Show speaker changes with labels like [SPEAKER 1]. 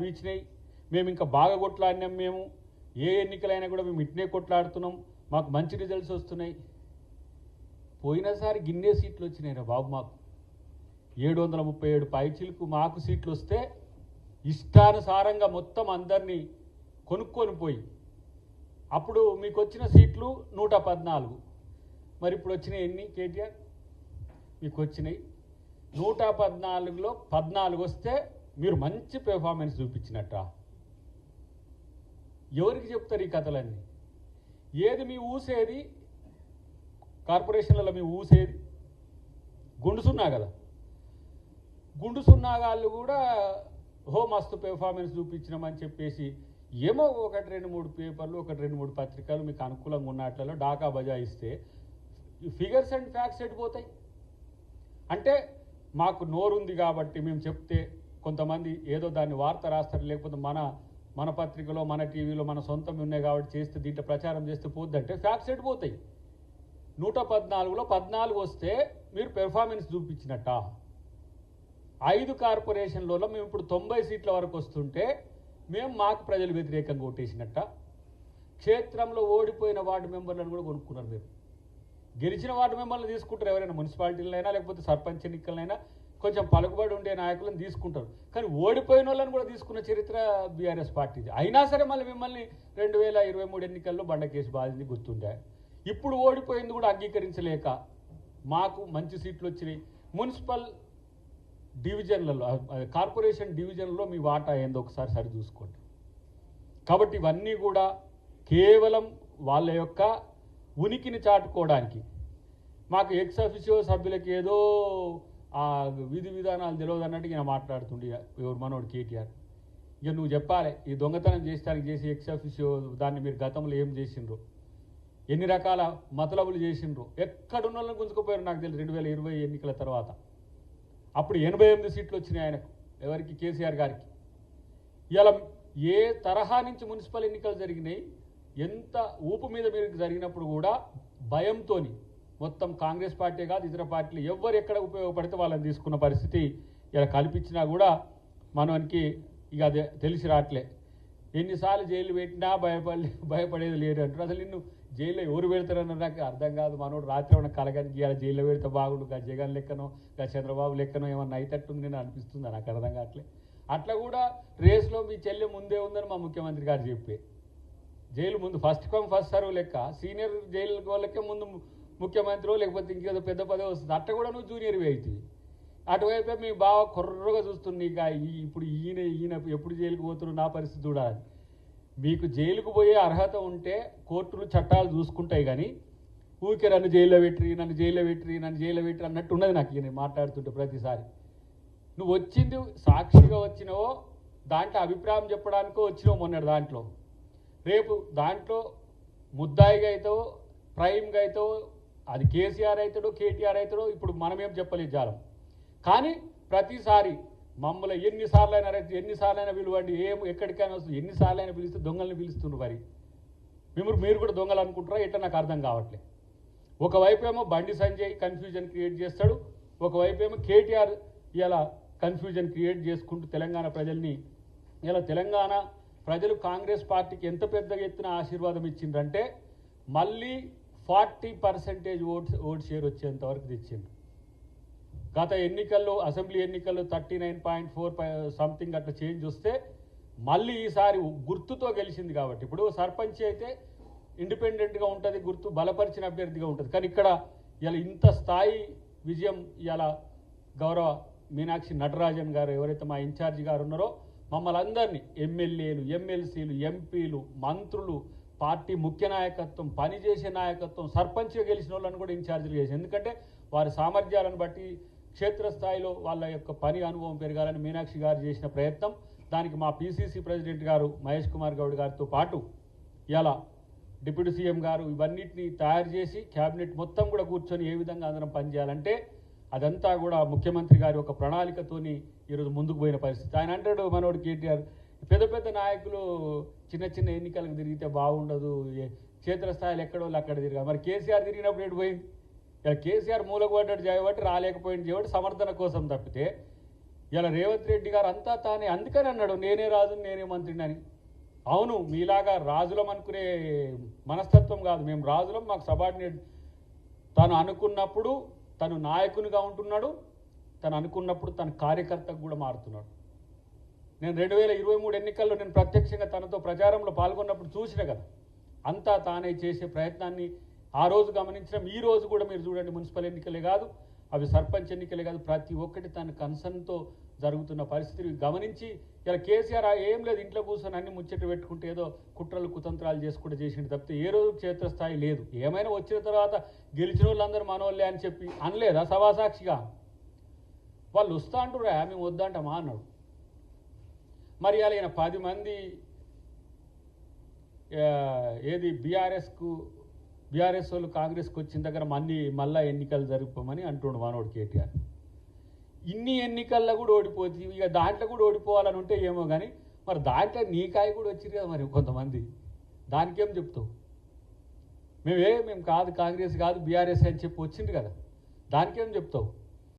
[SPEAKER 1] వీచినాయి. మేము ఇంకా బాగా కొట్లాడినాం. మేము ఏ ఎన్నికలైనా కూడా మేము ఇట్నే కొట్లాడుతున్నాం. మాకు మంచి రిజల్ట్స్ వస్తున్నాయి. పోయినసారి గిన్నే సీట్లు వచ్చినాయి బాబు. మాకు 737 పైచీలకు మాకు సీట్లు వస్తే ఇష్టానుసారంగా మొత్తం అందరినీ కొనుక్కొని పోయి అప్పుడు మీకు వచ్చిన సీట్లు 114. మరి ఇప్పుడు వచ్చినాయి ఎన్ని కేటీఆర్? మీకు వచ్చినాయి 114లో 14 వస్తే మీరు మంచి పెర్ఫార్మెన్స్ చూపించినట్ట. ఎవరికి చెప్తారు ఈ కథలన్నీ? ఏది మీ ఊసేది? కార్పొరేషన్లలో మీ ఊసేది గుండు సున్నా కదా. గుండు సున్నా వాళ్ళు కూడా మస్తు పెర్ఫార్మెన్స్ చూపించినామని చెప్పేసి ఏమో 1-2-3 పేపర్లు 1-2-3 పత్రికలు మీకు అనుకూలంగా ఉన్నట్లలో డాకా బజాయిస్తే ఫిగర్స్ అండ్ ఫ్యాక్ట్స్ ఎడిపోతాయి. అంటే మాకు నోరుంది కాబట్టి మేము చెప్తే కొంతమంది ఏదో దాన్ని వార్త రాస్తారు, లేకపోతే మన పత్రికలో మన టీవీలో మన సొంతం ఉన్నాయి కాబట్టి చేస్తే దీంట్లో ప్రచారం చేస్తే పోద్దంటే ఫ్యాక్ట్స్ ఎడిపోతాయి. 114లో 14 వస్తే మీరు పెర్ఫార్మెన్స్ చూపించినట్ట. 5 కార్పొరేషన్లలో మేము ఇప్పుడు 90 సీట్ల వరకు వస్తుంటే మాకు ప్రజలు వ్యతిరేకంగా ఓటేసినట్ట. క్షేత్రంలో ఓడిపోయిన వార్డు మెంబర్లను కూడా కొనుక్కున్నారు. మీరు గెలిచిన వార్డు మెంబర్లను తీసుకుంటారు. ఎవరైనా మున్సిపాలిటీలైనా లేకపోతే సర్పంచ్ ఎన్నికలైనా కొంచెం పలుకుబడి ఉండే నాయకులను తీసుకుంటారు. కానీ ఓడిపోయిన వాళ్ళని కూడా తీసుకున్న చరిత్ర బీఆర్ఎస్ పార్టీది. అయినా సరే మళ్ళీ మిమ్మల్ని 2023 ఎన్నికల్లో బండకేసి బాధింది గుర్తుండే. ఇప్పుడు ఓడిపోయింది కూడా అంగీకరించలేక మాకు మంచి సీట్లు వచ్చినాయి. మున్సిపల్ డివిజన్లలో కార్పొరేషన్ డివిజన్లో మీ వాటా ఏందో ఒకసారి సరి చూసుకోండి. కాబట్టి ఇవన్నీ కూడా కేవలం వాళ్ళ యొక్క ఉనికిని చాటుకోవడానికి. మాకు ఎక్స్ అఫిషియో సభ్యులకి ఏదో ఆ విధి విధానాలు తెలియదు అన్నట్టు ఈయన మాట్లాడుతుండే ఎవరు మనోడు కేటీఆర్. ఇక నువ్వు చెప్పాలి ఈ దొంగతనం చేసడానికి చేసి ఎక్స్ అఫిషియో దాన్ని మీరు గతంలో ఏం చేసిండ్రు, ఎన్ని రకాల మతలబులు చేసిండ్రు, ఎక్కడున్న వాళ్ళని గుంజుకుపోయారు నాకు తెలియదు. 2020 ఎన్నికల తర్వాత అప్పుడు 88 సీట్లు వచ్చినాయి ఆయనకు. ఎవరికి? కేసీఆర్ గారికి. ఇలా ఏ తరహా నుంచి మున్సిపల్ ఎన్నికలు జరిగినాయి, ఎంత ఊపు మీద మీరు జరిగినప్పుడు కూడా భయంతో మొత్తం కాంగ్రెస్ పార్టీ కాదు ఇతర పార్టీలు ఎవరు ఎక్కడ ఉపయోగపడితే వాళ్ళని తీసుకున్న పరిస్థితి ఇలా కల్పించినా కూడా మనకి ఇక అదే తెలిసి రావట్లే. ఎన్నిసార్లు జైలు పెట్టినా భయపడేది లేరు అంటారు. అసలు నిన్ను జైల్లో ఎవరు పెడతారన్న నాకు అర్థం కాదు. మనోడు రాత్రి ఉన్న కలగానికి ఇలా జైల్లో పెడితే బాగుండు, గా జగన్ లెక్కనో గా చంద్రబాబు లెక్కనో ఏమన్నా అయితట్టుంది నేను అనిపిస్తుంది. నాకు అర్థం కావట్లే. అట్లా కూడా రేస్లో మీ చెల్లె ముందే ఉందని మా ముఖ్యమంత్రి గారు చెప్పే జైలు ముందు ఫస్ట్ కమ్ ఫస్ట్ సర్వ్ లెక్క సీనియర్ జైలు వాళ్ళకే ముందు ముఖ్యమంత్రి లేకపోతే ఇంకేదో పెద్ద పదవి వస్తుంది. అట్లా కూడా నువ్వు జూనియర్వి అవుతుంది. అటువైపే మీ బాగా కొర్రగా చూస్తుంది. ఇక ఇప్పుడు ఈయన ఎప్పుడు జైలుకు పోతున్నారు నా పరిస్థితి చూడాలి. మీకు జైలుకు పోయే అర్హత ఉంటే కోర్టులు చట్టాలు చూసుకుంటాయి. కానీ ఊరికే నన్ను జైల్లో పెట్టి నన్ను జైల్లో పెట్టి అన్నట్టు ఉన్నది నాకు ఈయన మాట్లాడుతుంటే ప్రతిసారి. నువ్వు వచ్చింది సాక్షిగా వచ్చినావో దాంట్లో అభిప్రాయం చెప్పడానికో వచ్చినావు మొన్నటి దాంట్లో. రేపు దాంట్లో ముద్దాయిగా అవుతావో ప్రైమ్గా అవుతావో అది కేసీఆర్ అవుతాడో కేటీఆర్ ఇప్పుడు మనమేం చెప్పలేదు జాలం. కానీ ప్రతిసారి మమ్మల్ని ఎన్నిసార్లైనా పిలువండి, ఎక్కడికైనా వస్తుంది, ఎన్నిసార్లైనా పిలిస్తే దొంగల్ని పిలుస్తున్నారు. మరి మీరు కూడా దొంగలు అనుకుంటారా ఎట్లా నాకు అర్థం కావట్లేదు. ఒకవైపు ఏమో బండి సంజయ్ కన్ఫ్యూజన్ క్రియేట్ చేస్తాడు, ఒకవైపు ఏమో కేటీఆర్ ఇలా కన్ఫ్యూజన్ క్రియేట్ చేసుకుంటూ తెలంగాణ ప్రజల్ని ఇలా తెలంగాణ ప్రజలు కాంగ్రెస్ పార్టీకి ఎంత పెద్దగా ఎత్తున ఆశీర్వాదం ఇచ్చిండ్రంటే మళ్ళీ 40% ఓట్ షేర్ వచ్చేంత వరకు తెచ్చిండ్రు. గత ఎన్నికల్లో అసెంబ్లీ ఎన్నికల్లో 39.4 సంథింగ్ అట్లా చేంజ్ వస్తే మళ్ళీ ఈసారి గుర్తుతో గెలిచింది. కాబట్టి ఇప్పుడు సర్పంచ్ అయితే ఇండిపెండెంట్గా ఉంటుంది, గుర్తు బలపరిచిన అభ్యర్థిగా ఉంటుంది. కానీ ఇక్కడ ఇలా ఇంత స్థాయి విజయం ఇలా గౌరవ మీనాక్షి నటరాజన్ గారు ఎవరైతే మా ఇన్ఛార్జి గారు ఉన్నారో మమ్మల్ని అందరినీ ఎమ్మెల్యేలు ఎమ్మెల్సీలు ఎంపీలు మంత్రులు పార్టీ ముఖ్య నాయకత్వం పనిచేసే నాయకత్వం సర్పంచ్గా గెలిచిన వాళ్ళని కూడా ఇన్ఛార్జీలు చేసి, ఎందుకంటే వారి సామర్థ్యాలను బట్టి క్షేత్రస్థాయిలో వాళ్ళ యొక్క పని అనుభవం పెరగాలని మీనాక్షి గారు చేసిన ప్రయత్నం. దానికి మా పిసిసి ప్రెసిడెంట్ గారు మహేష్ కుమార్ గౌడ్ గారితో పాటు ఇలా డిప్యూటీ సీఎం గారు ఇవన్నిటిని తయారు చేసి క్యాబినెట్ మొత్తం కూడా కూర్చొని ఏ విధంగా అందరం పనిచేయాలంటే అదంతా కూడా ముఖ్యమంత్రి గారి ఒక ప్రణాళికతోని ఈరోజు ముందుకు పోయిన పరిస్థితి. ఆయన అంటాడు మనోడు కేటీఆర్ పెద్ద పెద్ద నాయకులు చిన్న చిన్న ఎన్నికలకు తిరిగితే బాగుండదు, క్షేత్రస్థాయిలో ఎక్కడో అక్కడ తిరిగారు. మరి కేసీఆర్ తిరిగినప్పుడు ఎటు పోయింది? కేసీఆర్ మూలకు పడ్డాడు చేయబట్టి రాలేకపోయింది చేయబట్టి సమర్థన కోసం తప్పితే ఇలా రేవంత్ రెడ్డి గారు అంతా తానే అందుకని అన్నాడు నేనే రాజు నేనే మంత్రిని అని. అవును, మీలాగా రాజులం అనుకునే మనస్తత్వం కాదు, మేము రాజులం, మాకు సబార్డినేట్. తను అనుకున్నప్పుడు తను నాయకునిగా ఉంటున్నాడు, తను అనుకున్నప్పుడు తన కార్యకర్తకు కూడా మారుతున్నాడు. నేను 2023 ఎన్నికల్లో నేను ప్రత్యక్షంగా తనతో ప్రచారంలో పాల్గొన్నప్పుడు చూసిన కదా, అంతా తానే చేసే ప్రయత్నాన్ని ఆ రోజు గమనించడం. ఈ రోజు కూడా మీరు చూడండి, మున్సిపల్ ఎన్నికలే కాదు, అవి సర్పంచ్ ఎన్నికలే కాదు, ప్రతి ఒక్కటి తన కన్సర్న్తో జరుగుతున్న పరిస్థితిని గమనించి ఇలా కేసీఆర్ ఏం లేదు ఇంట్లో కూర్చొని అన్ని ముచ్చట పెట్టుకుంటే ఏదో కుట్రలు కుతంత్రాలు చేసుకుంటూ చేసిండు తప్పితే ఏ రోజు క్షేత్రస్థాయి లేదు. ఏమైనా వచ్చిన తర్వాత గెలిచిన వాళ్ళందరూ మనోళ్ళే అని చెప్పి అనలేదా సభాసాక్షిగా? వాళ్ళు వస్తా అంటురా మేము వద్దంటామా అన్నాడు. మరి అలా ఈయన 10 మంది ఏది బీఆర్ఎస్ వాళ్ళు కాంగ్రెస్కి వచ్చిన దగ్గర మళ్ళా ఎన్నికలు జరుపుకోమని అంటుండు మనోడు కేటీఆర్. ఇన్ని ఎన్నికల్లో కూడా ఓడిపోతుంది, ఇక దాంట్లో కూడా ఓడిపోవాలని ఉంటే ఏమో కానీ మరి దాంట్లో నీకాయ కూడా వచ్చింది కదా మరి కొంతమంది, దానికేం చెప్తావు? మేము కాదు కాంగ్రెస్ కాదు బీఆర్ఎస్ అని చెప్పి వచ్చింది కదా, దానికేం చెప్తావు?